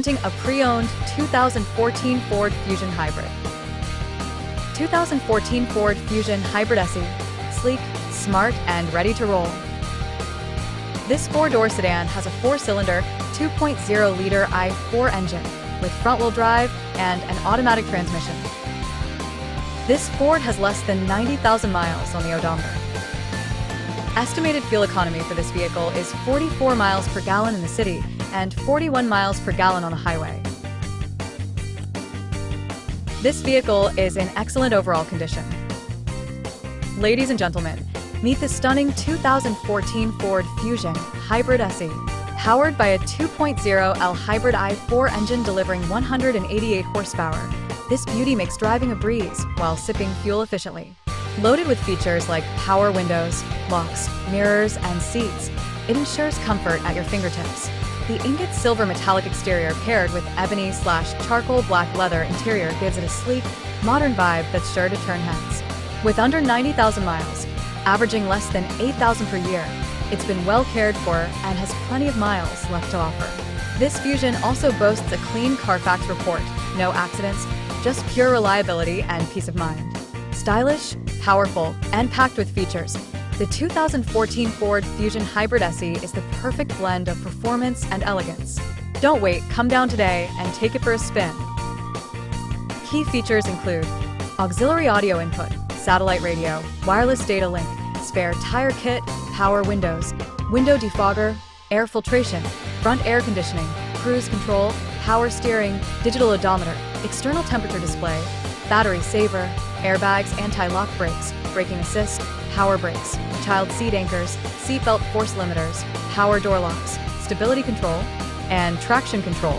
A pre-owned 2014 Ford Fusion Hybrid. 2014 Ford Fusion Hybrid SE. Sleek, smart, and ready to roll. This four-door sedan has a four-cylinder, 2.0-liter i4 engine with front-wheel drive and an automatic transmission. This Ford has less than 90,000 miles on the odometer. Estimated fuel economy for this vehicle is 44 miles per gallon in the city and 41 miles per gallon on the highway. This vehicle is in excellent overall condition. Ladies and gentlemen, meet the stunning 2014 Ford Fusion Hybrid SE. Powered by a 2.0L hybrid i4 engine delivering 188 horsepower, this beauty makes driving a breeze while sipping fuel efficiently. Loaded with features like power windows, locks, mirrors, and seats, it ensures comfort at your fingertips. The Ingot Silver Metallic exterior paired with ebony/charcoal black leather interior gives it a sleek, modern vibe that's sure to turn heads. With under 90,000 miles, averaging less than 8,000 per year, it's been well cared for and has plenty of miles left to offer. This Fusion also boasts a clean Carfax report, no accidents, just pure reliability and peace of mind. Stylish, powerful, and packed with features, the 2014 Ford Fusion Hybrid SE is the perfect blend of performance and elegance. Don't wait, come down today and take it for a spin. Key features include auxiliary audio input, satellite radio, wireless data link, spare tire kit, power windows, window defogger, air filtration, front air conditioning, cruise control, power steering, digital odometer, external temperature display, battery saver, airbags, anti-lock brakes, braking assist, power brakes, child seat anchors, seatbelt force limiters, power door locks, stability control, and traction control.